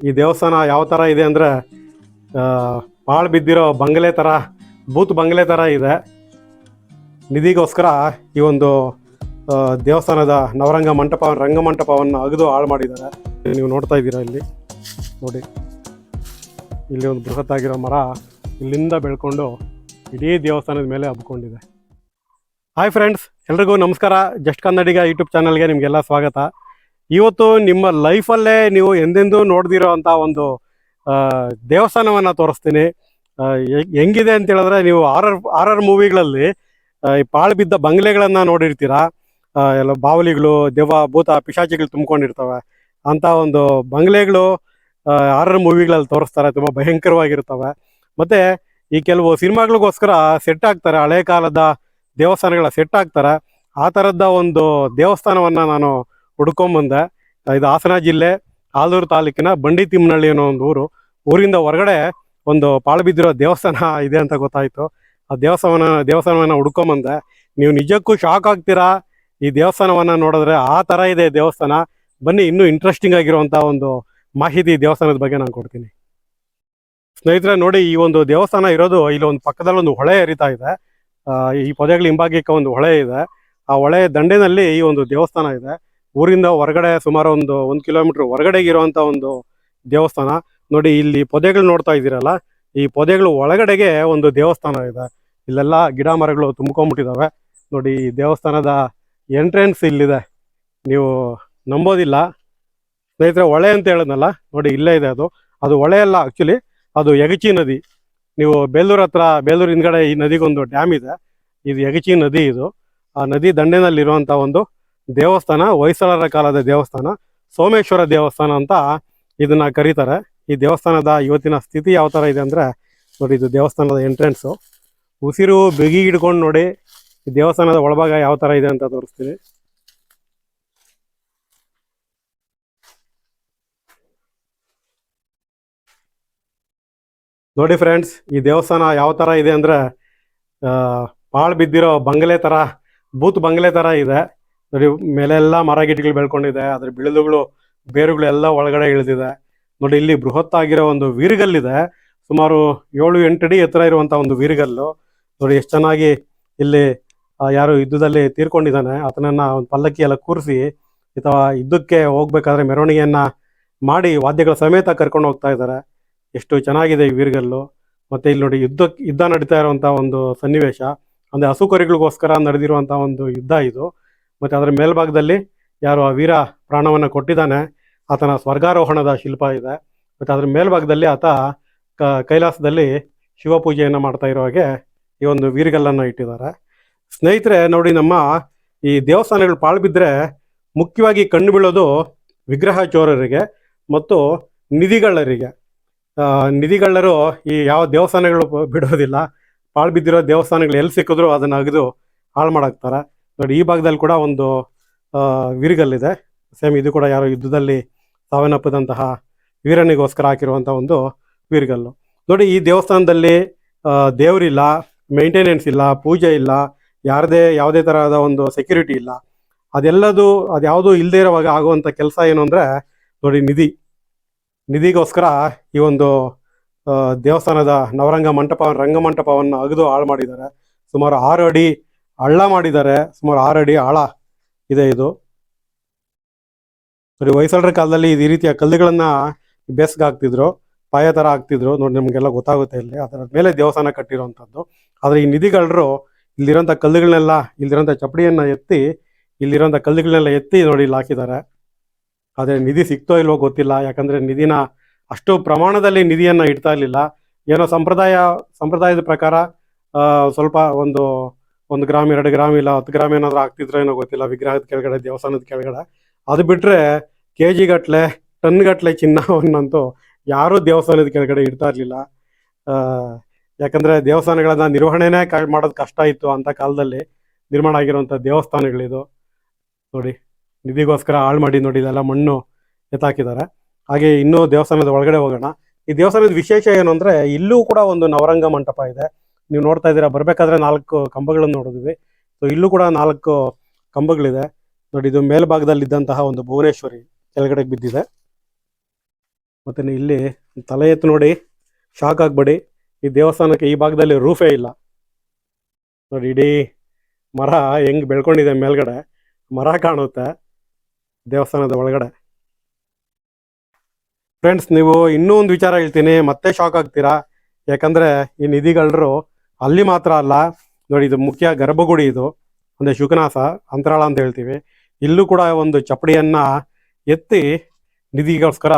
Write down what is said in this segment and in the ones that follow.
ಈ ದೇವಸ್ಥಾನ ಯಾವ ಥರ ಇದೆ ಅಂದರೆ ಪಾಳು ಬಿದ್ದಿರೋ ಬಂಗಲೆ ಥರ, ಬೂತ್ ಬಂಗಲೆ ಥರ ಇದೆ. ನಿಧಿಗೋಸ್ಕರ ಈ ಒಂದು ದೇವಸ್ಥಾನದ ನವರಂಗ ರಂಗಮಂಟಪವನ್ನು ಅಗೆದು ಹಾಳು ಮಾಡಿದ್ದಾರೆ. ನೀವು ನೋಡ್ತಾ ಇದ್ದೀರಾ ಇಲ್ಲಿ ನೋಡಿ, ಇಲ್ಲಿ ಒಂದು ಬೃಹತ್ತಾಗಿರೋ ಮರ ಇಲ್ಲಿಂದ ಬೆಳ್ಕೊಂಡು ಇಡೀ ದೇವಸ್ಥಾನದ ಮೇಲೆ ಹಬ್ಕೊಂಡಿದೆ. ಹಾಯ್ ಫ್ರೆಂಡ್ಸ್, ಎಲ್ರಿಗೂ ನಮಸ್ಕಾರ. ಜಸ್ಟ್ ಕನ್ನಡಿಗ ಯೂಟ್ಯೂಬ್ ಚಾನಲ್ಗೆ ನಿಮಗೆಲ್ಲ ಸ್ವಾಗತ. ಇವತ್ತು ನಿಮ್ಮ ಲೈಫಲ್ಲೇ ನೀವು ಎಂದೆಂದೂ ನೋಡ್ದಿರೋ ಅಂಥ ಒಂದು ದೇವಸ್ಥಾನವನ್ನು ತೋರಿಸ್ತೀನಿ. ಹೆಂಗಿದೆ ಅಂತ ಹೇಳಿದ್ರೆ, ನೀವು ಆರರ್ ಮೂವಿಗಳಲ್ಲಿ ಈ ಪಾಳು ಬಿದ್ದ ಬಂಗ್ಲೆಗಳನ್ನು ನೋಡಿರ್ತೀರಾ. ಎಲ್ಲ ಬಾವಲಿಗಳು, ದೆವ್ವ, ಭೂತ, ಪಿಶಾಚಿಗಳು ತುಂಬ್ಕೊಂಡಿರ್ತವೆ. ಅಂಥ ಒಂದು ಬಂಗ್ಲೆಗಳು ಆರರ್ ಮೂವಿಗಳಲ್ಲಿ ತೋರಿಸ್ತಾರೆ. ತುಂಬ ಭಯಂಕರವಾಗಿರ್ತವೆ. ಮತ್ತು ಈ ಕೆಲವು ಸಿನಿಮಾಗಳಿಗೋಸ್ಕರ ಸೆಟ್ ಆಗ್ತಾರೆ, ಹಳೆ ಕಾಲದ ದೇವಸ್ಥಾನಗಳ ಸೆಟ್ ಆಗ್ತಾರೆ. ಆ ಥರದ ಒಂದು ದೇವಸ್ಥಾನವನ್ನು ನಾನು ಹುಡ್ಕೊಂಬಂದೆ. ಇದು ಹಾಸನ ಜಿಲ್ಲೆ ಆಲೂರು ತಾಲೂಕಿನ ಬಂಡಿತಿಮ್ಮನಹಳ್ಳಿ ಅನ್ನೋ ಒಂದು ಊರಿಂದ ಹೊರಗಡೆ ಒಂದು ಪಾಳು ಬಿದ್ದಿರೋ ದೇವಸ್ಥಾನ ಇದೆ ಅಂತ ಗೊತ್ತಾಯಿತು. ಆ ದೇವಸ್ಥಾನವನ್ನು ಹುಡ್ಕೊಂಬಂದೆ. ನೀವು ನಿಜಕ್ಕೂ ಶಾಕ್ ಆಗ್ತೀರಾ ಈ ದೇವಸ್ಥಾನವನ್ನು ನೋಡಿದ್ರೆ. ಆ ಥರ ಇದೆ ದೇವಸ್ಥಾನ. ಬನ್ನಿ, ಇನ್ನೂ ಇಂಟ್ರೆಸ್ಟಿಂಗ್ ಆಗಿರುವಂಥ ಒಂದು ಮಾಹಿತಿ ದೇವಸ್ಥಾನದ ಬಗ್ಗೆ ನಾನು ಕೊಡ್ತೀನಿ. ಸ್ನೇಹಿತರೆ ನೋಡಿ, ಈ ಒಂದು ದೇವಸ್ಥಾನ ಇರೋದು ಇಲ್ಲಿ ಒಂದು ಪಕ್ಕದಲ್ಲಿ ಒಂದು ಹೊಳೆ ಹರಿತಾ ಇದೆ. ಈ ಪೊದೆಗಳ ಹಿಂಭಾಗಕ್ಕೆ ಒಂದು ಹೊಳೆ ಇದೆ. ಆ ಹೊಳೆ ದಂಡೆನಲ್ಲಿ ಈ ಒಂದು ದೇವಸ್ಥಾನ ಇದೆ. ಊರಿಂದ ಹೊರಗಡೆ ಸುಮಾರು ಒಂದು 1 ಕಿಲೋಮೀಟರ್ ಹೊರಗಡೆ ಇರುವಂಥ ಒಂದು ದೇವಸ್ಥಾನ. ನೋಡಿ, ಇಲ್ಲಿ ಪೊದೆಗಳು ನೋಡ್ತಾ ಇದ್ದೀರಲ್ಲ, ಈ ಪೊದೆಗಳು ಒಳಗಡೆಗೆ ಒಂದು ದೇವಸ್ಥಾನ ಇದೆ. ಇಲ್ಲೆಲ್ಲ ಗಿಡ ಮರಗಳು ತುಂಬ್ಕೊಂಡ್ಬಿಟ್ಟಿದ್ದಾವೆ. ನೋಡಿ, ಈ ದೇವಸ್ಥಾನದ ಎಂಟ್ರೆನ್ಸ್ ಇಲ್ಲಿದೆ. ನೀವು ನಂಬೋದಿಲ್ಲ ಸ್ನೇಹಿತರೆ, ಹೊಳೆ ಅಂತ ಹೇಳಿದ್ನಲ್ಲ, ನೋಡಿ ಇಲ್ಲೇ ಇದೆ. ಅದು ಹೊಳೆ ಅಲ್ಲ, ಆ್ಯಕ್ಚುಲಿ ಅದು ಯಗಚಿ ನದಿ. ನೀವು ಬೇಲೂರು ಹಿಂದ್ಗಡೆ ಈ ನದಿಗೊಂದು ಡ್ಯಾಮ್ ಇದೆ. ಇದು ಯಗಚಿ ನದಿ. ಇದು ಆ ನದಿ ದಂಡೆನಲ್ಲಿರುವಂಥ ಒಂದು ದೇವಸ್ಥಾನ, ಹೊಯ್ಸಳರ ಕಾಲದ ದೇವಸ್ಥಾನ, ಸೋಮೇಶ್ವರ ದೇವಸ್ಥಾನ ಅಂತ ಇದನ್ನ ಕರೀತಾರೆ. ಈ ದೇವಸ್ಥಾನದ ಇವತ್ತಿನ ಸ್ಥಿತಿ ಯಾವ ಥರ ಇದೆ ಅಂದರೆ, ನೋಡಿ ಇದು ದೇವಸ್ಥಾನದ ಎಂಟ್ರೆನ್ಸು. ಉಸಿರು ಬಿಗಿ ಹಿಡ್ಕೊಂಡು ನೋಡಿ ಈ ದೇವಸ್ಥಾನದ ಒಳಭಾಗ ಯಾವ ಥರ ಇದೆ ಅಂತ ತೋರಿಸ್ತೀನಿ. ನೋಡಿ ಫ್ರೆಂಡ್ಸ್, ಈ ದೇವಸ್ಥಾನ ಯಾವ ಥರ ಇದೆ ಅಂದರೆ, ಪಾಳು ಬಿದ್ದಿರೋ ಬಂಗಲೆ ಥರ, ಬೂತ್ ಬಂಗಲೆ ಥರ ಇದೆ. ನೋಡಿ, ಮೇಲೆಲ್ಲ ಮರ ಗಿಡಗಳು ಬೆಳ್ಕೊಂಡಿದೆ. ಅದ್ರ ಬಿಳಿಲುಗಳು, ಬೇರುಗಳು ಎಲ್ಲ ಒಳಗಡೆ ಇಳಿದಿದೆ. ನೋಡಿ, ಇಲ್ಲಿ ಬೃಹತ್ತಾಗಿರೋ ಒಂದು ವೀರಗಲ್ಲಿದೆ. ಸುಮಾರು 7-8 ಅಡಿ ಎತ್ತರ ಇರುವಂಥ ಒಂದು ವೀರಗಲ್ಲು. ನೋಡಿ ಎಷ್ಟು ಚೆನ್ನಾಗಿ ಇಲ್ಲಿ ಯಾರು ಯುದ್ಧದಲ್ಲಿ ತೀರ್ಕೊಂಡಿದ್ದಾನೆ ಆತನನ್ನು ಒಂದು ಪಲ್ಲಕ್ಕಿ ಎಲ್ಲ ಕೂರಿಸಿ ಅಥವಾ ಯುದ್ಧಕ್ಕೆ ಹೋಗ್ಬೇಕಾದ್ರೆ ಮೆರವಣಿಗೆಯನ್ನು ಮಾಡಿ ವಾದ್ಯಗಳ ಸಮೇತ ಕರ್ಕೊಂಡು ಹೋಗ್ತಾ ಇದ್ದಾರೆ. ಎಷ್ಟು ಚೆನ್ನಾಗಿದೆ ಈ ವೀರಗಲ್ಲು. ಮತ್ತು ಇಲ್ಲಿ ನೋಡಿ, ಯುದ್ಧ ನಡೀತಾ ಇರುವಂಥ ಒಂದು ಸನ್ನಿವೇಶ. ಅಂದರೆ ಹಸುಕರಿಗಳಿಗೋಸ್ಕರ ನಡೆದಿರುವಂಥ ಒಂದು ಯುದ್ಧ ಇದು. ಮತ್ತು ಅದರ ಮೇಲ್ಭಾಗದಲ್ಲಿ ಯಾರು ಆ ವೀರ ಪ್ರಾಣವನ್ನು ಕೊಟ್ಟಿದ್ದಾನೆ ಆತನ ಸ್ವರ್ಗಾರೋಹಣದ ಶಿಲ್ಪ ಇದೆ. ಮತ್ತು ಅದರ ಮೇಲ್ಭಾಗದಲ್ಲಿ ಆತ ಕೈಲಾಸದಲ್ಲಿ ಶಿವಪೂಜೆಯನ್ನು ಮಾಡ್ತಾ ಇರೋ ಹಾಗೆ ಈ ಒಂದು ವೀರಗಲ್ಲನ್ನು ಇಟ್ಟಿದ್ದಾರೆ. ಸ್ನೇಹಿತರೆ ನೋಡಿ, ನಮ್ಮ ಈ ದೇವಸ್ಥಾನಗಳು ಪಾಳು ಬಿದ್ದರೆ ಮುಖ್ಯವಾಗಿ ಕಣ್ಣು ಬೀಳೋದು ವಿಗ್ರಹ ಚೋರರಿಗೆ ಮತ್ತು ನಿಧಿಗಳ್ಳರಿಗೆ. ನಿಧಿಗಳ್ಳರು ಈ ಯಾವ ದೇವಸ್ಥಾನಗಳು ಬಿಡೋದಿಲ್ಲ. ಪಾಳು ಬಿದ್ದಿರೋ ದೇವಸ್ಥಾನಗಳು ಎಲ್ಲಿ ಸಿಕ್ಕಿದ್ರು ಅದನ್ನು ಅಗೆದು ಹಾಳು ಮಾಡಾಕ್ತಾರೆ. ನೋಡಿ, ಈ ಭಾಗದಲ್ಲಿ ಕೂಡ ಒಂದು ವೀರಗಲ್ಲಿದೆ. ಸೇಮ್ ಇದು ಕೂಡ ಯಾರೋ ಯುದ್ಧದಲ್ಲಿ ಸಾವನ್ನಪ್ಪಿದಂತಹ ವೀರನಿಗೋಸ್ಕರ ಹಾಕಿರುವಂಥ ಒಂದು ವೀರಗಲ್ಲು. ನೋಡಿ, ಈ ದೇವಸ್ಥಾನದಲ್ಲಿ ದೇವರಿಲ್ಲ, ಮೇಂಟೆನೆನ್ಸ್ ಇಲ್ಲ, ಪೂಜೆ ಇಲ್ಲ, ಯಾವುದೇ ಥರದ ಒಂದು ಸೆಕ್ಯೂರಿಟಿ ಇಲ್ಲ. ಅದ್ಯಾವುದೂ ಇಲ್ಲದೆ ಇರುವಾಗ ಆಗುವಂಥ ಕೆಲಸ ಏನು ಅಂದರೆ, ನೋಡಿ ನಿಧಿಗೋಸ್ಕರ ಈ ಒಂದು ದೇವಸ್ಥಾನದ ರಂಗಮಂಟಪವನ್ನು ಅಗೆದು ಹಾಳು ಮಾಡಿದ್ದಾರೆ. ಸುಮಾರು 6 ಅಡಿ ಹಳ್ಳ ಮಾಡಿದ್ದಾರೆ. ಸುಮಾರು 6 ಅಡಿ ಆಳ ಇದೆ ಇದು. ನೋಡಿ, ಹೊಯ್ಸಳರ ಕಾಲದಲ್ಲಿ ಈ ರೀತಿಯ ಕಲ್ಲುಗಳನ್ನು ಬೇಸ್ಗೆ ಹಾಕ್ತಿದ್ರು, ಪಾಯ ಥರ ಹಾಕ್ತಿದ್ರು. ನೋಡಿ, ನಮಗೆಲ್ಲ ಗೊತ್ತಾಗುತ್ತೆ ಇಲ್ಲಿ ಅದರ ಮೇಲೆ ದೇವಸ್ಥಾನ ಕಟ್ಟಿರೋವಂಥದ್ದು. ಆದರೆ ಈ ನಿಧಿಗಳ್ಳರು ಇಲ್ಲಿರೋಂಥ ಇಲ್ಲಿರೋಂಥ ಚಪ್ಪಡಿಯನ್ನು ಎತ್ತಿ, ಇಲ್ಲಿರೋಂಥ ಕಲ್ಲುಗಳನ್ನೆಲ್ಲ ಎತ್ತಿ ನೋಡಿ ಇಲ್ಲಿ ಹಾಕಿದ್ದಾರೆ. ಆದರೆ ನಿಧಿ ಸಿಕ್ತೋ ಇಲ್ವೋ ಗೊತ್ತಿಲ್ಲ. ಯಾಕಂದರೆ ನಿಧಿನ ಅಷ್ಟು ಪ್ರಮಾಣದಲ್ಲಿ ನಿಧಿಯನ್ನು ಇಡ್ತಾ ಇರಲಿಲ್ಲ. ಏನೋ ಸಂಪ್ರದಾಯದ ಪ್ರಕಾರ ಸ್ವಲ್ಪ ಒಂದು 1 ಗ್ರಾಮ್ 2 ಗ್ರಾಮ್ ಇಲ್ಲ 10 ಗ್ರಾಮ್ ಏನಾದರೂ ಆಗ್ತಿದ್ರೋ ಏನೋ ಗೊತ್ತಿಲ್ಲ ವಿಗ್ರಹದ ಕೆಳಗಡೆ, ದೇವಸ್ಥಾನದ ಕೆಳಗಡೆ. ಅದು ಬಿಟ್ಟರೆ KG ಗಟ್ಟಲೆ, ಟನ್ ಗಟ್ಟಲೆ ಚಿನ್ನವನ್ನಂತೂ ಯಾರೂ ದೇವಸ್ಥಾನದ ಕೆಳಗಡೆ ಇಡ್ತಾ ಇರಲಿಲ್ಲ. ಯಾಕಂದರೆ ದೇವಸ್ಥಾನಗಳನ್ನು ನಿರ್ವಹಣೆನೇ ಮಾಡೋದು ಕಷ್ಟ ಇತ್ತು ಅಂಥ ಕಾಲದಲ್ಲಿ ನಿರ್ಮಾಣ ಆಗಿರುವಂಥ ದೇವಸ್ಥಾನಗಳಿದು. ನೋಡಿ, ನಿಧಿಗೋಸ್ಕರ ಹಾಳು ಮಾಡಿ ನೋಡಿ ಇದೆಲ್ಲ ಮಣ್ಣು ಎತ್ತಾಕಿದ್ದಾರೆ. ಹಾಗೆ ಇನ್ನೂ ದೇವಸ್ಥಾನದ ಒಳಗಡೆ ಹೋಗೋಣ. ಈ ದೇವಸ್ಥಾನದ ವಿಶೇಷ ಏನು ಅಂದರೆ, ಇಲ್ಲೂ ಕೂಡ ಒಂದು ನವರಂಗ ಮಂಟಪ ಇದೆ. ನೀವು ನೋಡ್ತಾ ಇದ್ದೀರಾ, ಬರಬೇಕಾದ್ರೆ 4 ಕಂಬಗಳನ್ನು ನೋಡಿದ್ವಿ. ಸೊ ಇಲ್ಲೂ ಕೂಡ 4 ಕಂಬಗಳಿದೆ. ನೋಡಿ, ಇದು ಮೇಲ್ಭಾಗದಲ್ಲಿ ಇದ್ದಂತಹ ಒಂದು ಭುವನೇಶ್ವರಿ ಕೆಳಗಡೆ ಬಿದ್ದಿದೆ. ಮತ್ತು ಇಲ್ಲಿ ತಲೆ ಎತ್ತು ನೋಡಿ, ಶಾಕ್ ಆಗ್ಬೇಡಿ. ಈ ದೇವಸ್ಥಾನಕ್ಕೆ ಈ ಭಾಗದಲ್ಲಿ ರೂಫೇ ಇಲ್ಲ ನೋಡಿ. ಇಡೀ ಮರ ಹೆಂಗೆ ಬೆಳ್ಕೊಂಡಿದೆ ಮೇಲ್ಗಡೆ, ಮರ ಕಾಣುತ್ತೆ ದೇವಸ್ಥಾನದ ಒಳಗಡೆ. ಫ್ರೆಂಡ್ಸ್, ನೀವು ಇನ್ನೂ ಒಂದು ವಿಚಾರ ಹೇಳ್ತೀನಿ, ಮತ್ತೆ ಶಾಕ್ ಆಗ್ತೀರಾ. ಯಾಕಂದರೆ ಈ ನಿಧಿಗಳ್ಳರು ಅಲ್ಲಿ ಮಾತ್ರ ಅಲ್ಲ ನೋಡಿ, ಇದು ಮುಖ್ಯ ಗರ್ಭಗುಡಿ, ಇದು ಅಂದರೆ ಶುಕನಾಸ ಅಂತರಾಳ ಅಂತ ಹೇಳ್ತೀವಿ. ಇಲ್ಲೂ ಕೂಡ ಒಂದು ಚಪ್ಪಡಿಯನ್ನು ಎತ್ತಿ ನಿಧಿಗೋಸ್ಕರ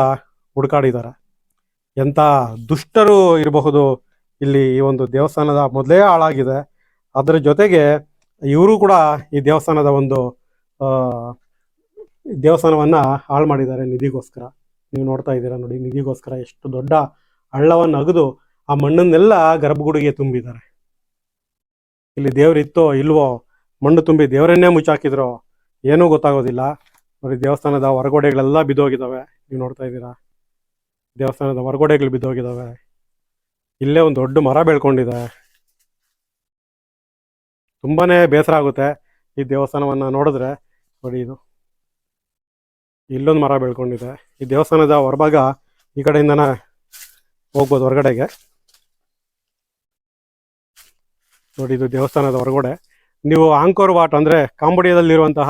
ಹುಡುಕಾಡಿದ್ದಾರೆ. ಎಂಥ ದುಷ್ಟರು ಇರಬಹುದು ಇಲ್ಲಿ. ಈ ಒಂದು ದೇವಸ್ಥಾನದ ಮೊದಲೇ ಹಾಳಾಗಿದೆ, ಅದರ ಜೊತೆಗೆ ಇವರು ಕೂಡ ಈ ದೇವಸ್ಥಾನದ ಒಂದು ದೇವಸ್ಥಾನವನ್ನು ಹಾಳು ಮಾಡಿದ್ದಾರೆ ನಿಧಿಗೋಸ್ಕರ. ನೀವು ನೋಡ್ತಾ ಇದ್ದೀರಾ ನೋಡಿ, ನಿಧಿಗೋಸ್ಕರ ಎಷ್ಟು ದೊಡ್ಡ ಹಳ್ಳವನ್ನು ಅಗೆದು ಆ ಮಣ್ಣನ್ನೆಲ್ಲ ಗರ್ಭಗುಡಿಗೆ ತುಂಬಿದ್ದಾರೆ. ಇಲ್ಲಿ ದೇವರಿತ್ತೋ ಇಲ್ವೋ, ಮಣ್ಣು ತುಂಬಿ ದೇವರನ್ನೇ ಮುಚ್ಚಾಕಿದ್ರು ಏನೂ ಗೊತ್ತಾಗೋದಿಲ್ಲ ನೋಡಿ. ದೇವಸ್ಥಾನದ ಹೊರಗೋಡೆಗಳೆಲ್ಲ ಬಿದ್ದೋಗಿದ್ದಾವೆ, ನೀವು ನೋಡ್ತಾ ಇದ್ದೀರಾ. ದೇವಸ್ಥಾನದ ಹೊರಗೋಡೆಗಳು ಬಿದ್ದೋಗಿದ್ದಾವೆ. ಇಲ್ಲೇ ಒಂದು ದೊಡ್ಡ ಮರ ಬೆಳ್ಕೊಂಡಿದೆ. ತುಂಬಾನೇ ಬೇಸರ ಆಗುತ್ತೆ ಈ ದೇವಸ್ಥಾನವನ್ನು ನೋಡಿದ್ರೆ ನೋಡಿ. ಇದು ಇಲ್ಲೊಂದು ಮರ ಬೆಳ್ಕೊಂಡಿದೆ. ಈ ದೇವಸ್ಥಾನದ ಹೊರಭಾಗ ಈ ಕಡೆಯಿಂದನೇ ಹೋಗ್ಬೋದು ಹೊರಗಡೆಗೆ ನೋಡಿ. ಇದು ದೇವಸ್ಥಾನದ ಹೊರಗಡೆ. ನೀವು ಆಂಕೋರ್ ವಾಟ್ ಅಂದರೆ ಕಾಂಬೋಡಿಯಾದಲ್ಲಿರುವಂತಹ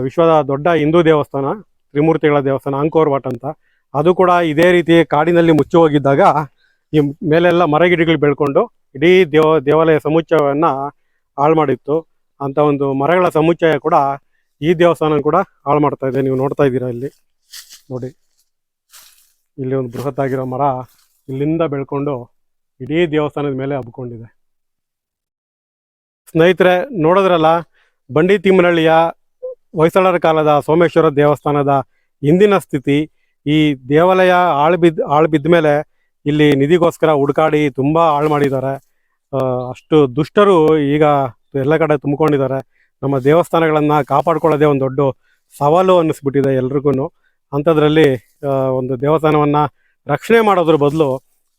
ವಿಶ್ವದ ದೊಡ್ಡ ಹಿಂದೂ ದೇವಸ್ಥಾನ, ತ್ರಿಮೂರ್ತಿಗಳ ದೇವಸ್ಥಾನ ಆಂಕೋರ್ ವಾಟ್ ಅಂತ, ಅದು ಕೂಡ ಇದೇ ರೀತಿ ಕಾಡಿನಲ್ಲಿ ಮುಚ್ಚಿ ಹೋಗಿದ್ದಾಗ ಈ ಮೇಲೆಲ್ಲ ಮರಗಿಡಗಳು ಬೆಳ್ಕೊಂಡು ಇಡೀ ದೇವಾಲಯ ಸಮುಚ್ಚಯವನ್ನು ಹಾಳು ಮಾಡಿತ್ತು. ಅಂತ ಒಂದು ಮರಗಳ ಸಮುಚ್ಚಯ ಕೂಡ ಈ ದೇವಸ್ಥಾನ ಕೂಡ ಹಾಳು ಮಾಡ್ತಾ ಇದೆ. ನೀವು ನೋಡ್ತಾ ಇದ್ದೀರಾ ಇಲ್ಲಿ ನೋಡಿ. ಇಲ್ಲಿ ಒಂದು ಬೃಹತ್ ಆಗಿರೋ ಮರ ಇಲ್ಲಿಂದ ಬೆಳ್ಕೊಂಡು ಇಡೀ ದೇವಸ್ಥಾನದ ಮೇಲೆ ಹಬ್ಕೊಂಡಿದೆ. ಸ್ನೇಹಿತರೆ, ನೋಡಿದ್ರಲ್ಲ ಬಂಡಿ ತಿಮ್ಮನಹಳ್ಳಿಯ ಹೊಯ್ಸಳರ ಕಾಲದ ಸೋಮೇಶ್ವರ ದೇವಸ್ಥಾನದ ಇಂದಿನ ಸ್ಥಿತಿ. ಈ ದೇವಾಲಯ ಹಾಳು ಬಿದ್ದ ಮೇಲೆ ಇಲ್ಲಿ ನಿಧಿಗೋಸ್ಕರ ಹುಡುಕಾಡಿ ತುಂಬ ಹಾಳು ಮಾಡಿದ್ದಾರೆ. ಅಷ್ಟು ದುಷ್ಟರು ಈಗ ಎಲ್ಲ ಕಡೆ ತುಂಬಿಕೊಂಡಿದ್ದಾರೆ. ನಮ್ಮ ದೇವಸ್ಥಾನಗಳನ್ನು ಕಾಪಾಡ್ಕೊಳ್ಳೋದೇ ಒಂದು ದೊಡ್ಡ ಸವಾಲು ಅನ್ನಿಸ್ಬಿಟ್ಟಿದೆ ಎಲ್ರಿಗೂ. ಅಂಥದ್ರಲ್ಲಿ ಒಂದು ದೇವಸ್ಥಾನವನ್ನು ರಕ್ಷಣೆ ಮಾಡೋದ್ರ ಬದಲು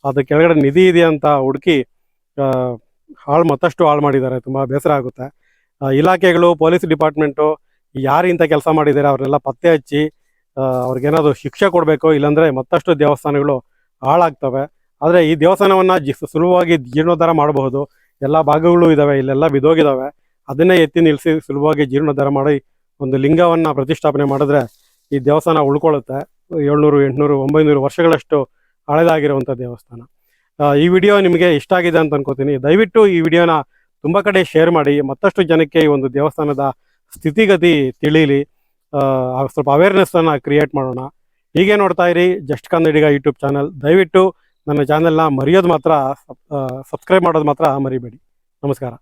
ಅದು ಕೆಳಗಡೆ ನಿಧಿ ಇದೆ ಅಂತ ಹುಡುಕಿ ಮತ್ತಷ್ಟು ಹಾಳು ಮಾಡಿದ್ದಾರೆ. ತುಂಬ ಬೇಸರ ಆಗುತ್ತೆ. ಇಲಾಖೆಗಳು, ಪೊಲೀಸ್ ಡಿಪಾರ್ಟ್ಮೆಂಟು ಯಾರು ಇಂಥ ಕೆಲಸ ಮಾಡಿದ್ದಾರೆ ಅವ್ರನ್ನೆಲ್ಲ ಪತ್ತೆ ಹಚ್ಚಿ ಅವ್ರಿಗೇನಾದರೂ ಶಿಕ್ಷೆ ಕೊಡಬೇಕು. ಇಲ್ಲಾಂದರೆ ಮತ್ತಷ್ಟು ದೇವಸ್ಥಾನಗಳು ಹಾಳಾಗ್ತವೆ. ಆದರೆ ಈ ದೇವಸ್ಥಾನವನ್ನು ಸುಲಭವಾಗಿ ಜೀರ್ಣೋದ್ಧಾರ ಮಾಡಬಹುದು. ಎಲ್ಲ ಭಾಗಗಳು ಇದ್ದಾವೆ, ಇಲ್ಲೆಲ್ಲ ಬಿದ್ದೋಗಿದ್ದಾವೆ. ಅದನ್ನೇ ಎತ್ತಿ ನಿಲ್ಲಿಸಿ ಸುಲಭವಾಗಿ ಜೀರ್ಣೋದ್ಧಾರ ಮಾಡಿ ಒಂದು ಲಿಂಗವನ್ನು ಪ್ರತಿಷ್ಠಾಪನೆ ಮಾಡಿದ್ರೆ ಈ ದೇವಸ್ಥಾನ ಉಳ್ಕೊಳ್ಳುತ್ತೆ. 700, 800, 900 ವರ್ಷಗಳಷ್ಟು ಹಳೆದಾಗಿರುವಂಥ ದೇವಸ್ಥಾನ. ಈ ವಿಡಿಯೋ ನಿಮಗೆ ಇಷ್ಟ ಆಗಿದೆ ಅಂತ ಅನ್ಕೋತೀನಿ. ದಯವಿಟ್ಟು ಈ ವಿಡಿಯೋನ ತುಂಬ ಕಡೆ ಶೇರ್ ಮಾಡಿ, ಮತ್ತಷ್ಟು ಜನಕ್ಕೆ ಈ ಒಂದು ದೇವಸ್ಥಾನದ ಸ್ಥಿತಿಗತಿ ತಿಳಿಯಲಿ, ಸ್ವಲ್ಪ ಅವೇರ್ನೆಸ್ಸನ್ನು ಕ್ರಿಯೇಟ್ ಮಾಡೋಣ. ಹೀಗೆ ನೋಡ್ತಾ ಇರಿ ಜಸ್ಟ್ ಕನ್ನಡಿಗ ಯೂಟ್ಯೂಬ್ ಚಾನಲ್. ದಯವಿಟ್ಟು ನನ್ನ ಚಾನಲ್ನ ಮರೆಯೋದು ಮಾತ್ರ, ಸಬ್ಸ್ಕ್ರೈಬ್ ಮಾಡೋದು ಮಾತ್ರ ಮರಿಬೇಡಿ. ನಮಸ್ಕಾರ.